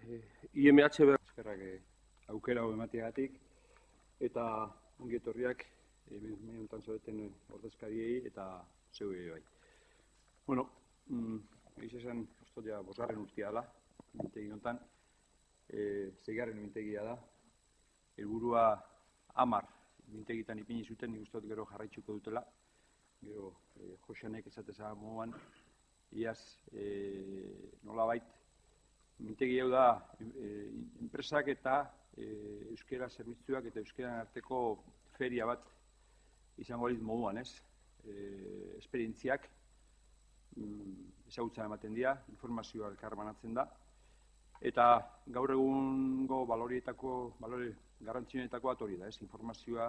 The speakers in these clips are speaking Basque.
IMH eskerrak aukera hau emateagatik eta ongi etorriak hemen honetan zaudeten ordezkariei eta zeuei bai. Bueno, egiz esan ja bosgarren urtea dela, mintegi honetan, zeigarren mintegia da, helburua 10 mintegitan ipini zuten, nik uste dut gero jarraitzuko dutela, gero Joseanek esateza moduan, iaz nolabait, mintegi hau da enpresak eta euskera zerbitzuak eta euskeran arteko feria bat izango liz moduan, ez? Esperientziak ezagutza ematen dira, informazioa elkar banatzen da, eta gaur egungo balore garrantzionetako bat hori da, ez? Informazioa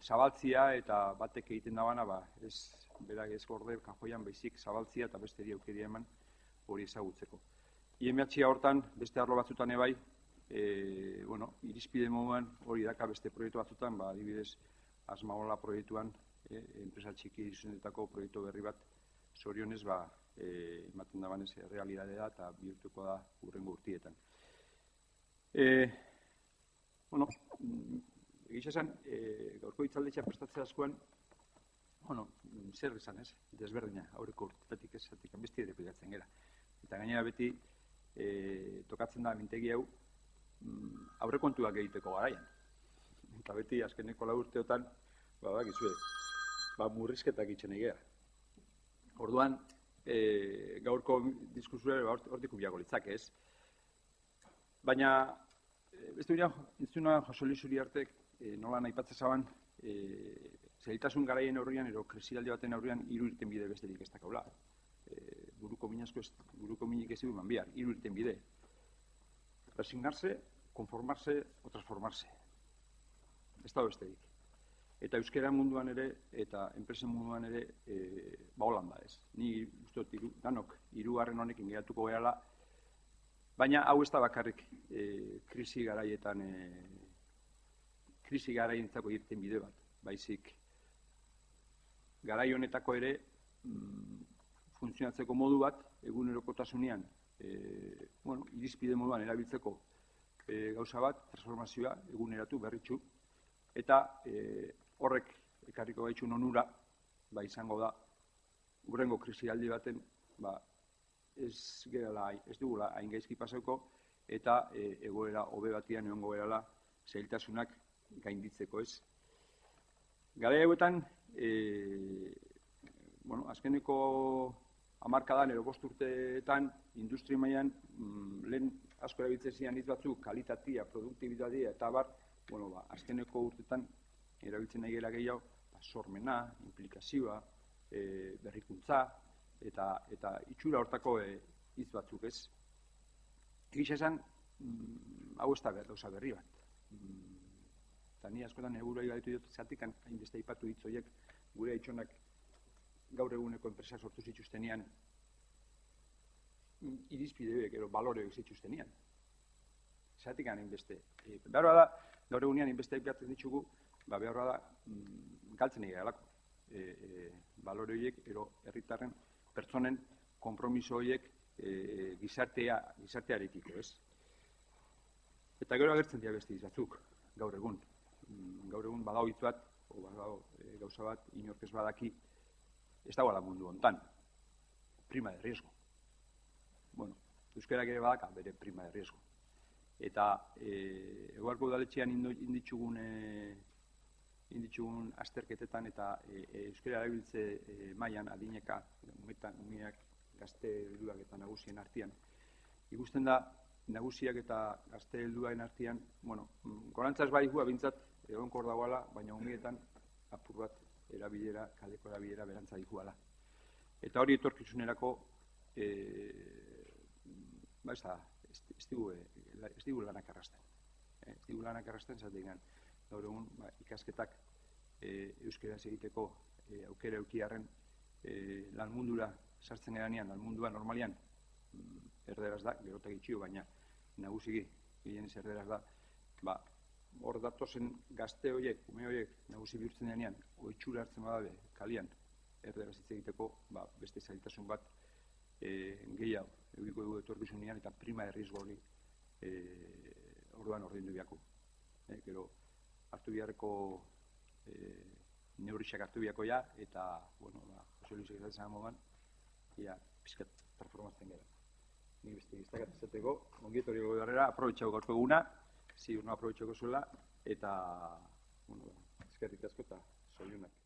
zabaltzia eta batek egiten dabana, ez berak ez gorde kajoian baizik zabaltzia eta besteri aukeria eman hori ezagutzeko. IMH hortan, beste arlo batzutan ebai, irizpide moduan hori daka beste proiektu batzutan, adibidez, Asmaola proiektuan, enpresa txiki izunetako proiektu berri bat, zorionez, ematen dabanez, realidadea eta bihurtuko da hurrengo urtietan. Egiz esan, gaurko hitzaldetxea prestatzea askoan, zer esan ez, desberdina, aurreko urtetatik ez, besti ere pilatzen gera. Eta gainera beti, tokatzen da mintegi hau, aurrekontuak egiteko garaian. Eta beti, azkeneko 4 urteotan, murrizketak itxen egea. Orduan, gaurko diskusura hortik ubiago litzak ez. Baina, ez du intzuna Jose Luis Uriartek nola nahipatzen zaban, zailtasun garaien aurrian, ero krisialdi baten aurrian, 3 irtenbide besterik ez dakaula. Buruko minik ez eman bihar, 3 irtenbide. Resignarse, conformarse o transformarse. Ez da besterik. Eta euskera munduan ere, eta enpresen munduan ere, holan da ez. Ni uste dut, danok, 3 honekin geratuko gehala, baina hau ez da bakarrik krisi garaientzako irten bide bat. Baizik, garai honetako ere, funtzionatzeko modu bat, egunerokotasunean, irizpide moduan erabiltzeko gauza bat, transformazioa, eguneratu, berritxu, eta horrek ekarriko gaitxun onura, izango da, hurrengo krisialdi baten, ez dugula hain gaizki pasauko, eta egoera hobe batian egongo gerala zailtasunak gainditzeko ez. Garai hauetan, azkeneko hamarkadan edo 5 urteetan, industri mailan, lehen asko erabiltzen zian hitz batzuk, kalitatea, produktibitatea eta azkeneko urteetan erabiltzen nahi gela gehiago, sormena, implikazioa, berrikuntza, eta itxura hortako hitz batzuk ez. Egiz esan, hau ez da gauza berri bat. Eta ni askotan eguroi gaitu dut zatik, hainbeste aipatu hitz horiek gure itxonak gaur eguneko enpresa sortu zituztenean, irizpideek, balore zituztenean. Zatik hainbeste. Behar da, gaur egunean hainbeste aipatzen ditugu, behar da, galtzen egia galako. Balore horiek, herritarren, pertsonen, konpromiso horiek gizartearekiko, ez? Eta gero agertzen dira beste batzuk, gaur egun. Gaur egun badao hitz bat, gauza bat, inork ez badaki, ez dagoela mundu hontan. Prima de riesgo. Euskerak ere badaka, bere prima de riesgo. Eta eguarko udaletxean inditzugun azterketetan eta euskera erabiltze mailan adineka, umeak, gazte helduak eta nagusien artean. Ikusten da, nagusiak eta gazte helduaren artean, gorantzaz bai hua bintzat egonkor dagoela, baina umietan apur bat erabilera, kaleko erabilera berantza dikuala. Eta hori etorkizunerako ez digu lanak arrasten. Ez digu lanak arrasten, zaten gaur egun ikasketak euskeraz egiteko aukera eukiarren lan mundura sartzen eranean, lan mundua normalian erderaz da, gerotak itxio, baina nagusiki gehienez erderaz da, hor datozen gazte horiek, ume horiek nagusi bihurtzen denean, oitxura hartzen badabe kalian erderaz hitz egiteko, beste zailtasun bat gehiago edukiko dugu etorkizunean eta prima errizgo hori orduan ordaindu biako. Gero hartu biharreko neurriak hartu biako ja, eta, bueno, Jose Luis egizatzen moduan, ia, pizkat performantzen gara. Ni beste iztakat izateko, ongiet hori garrera, aprobetxago gaurko eguna, ziur no aprobetxako zuela, eta, bueno, eskerrik asko eta zorionak.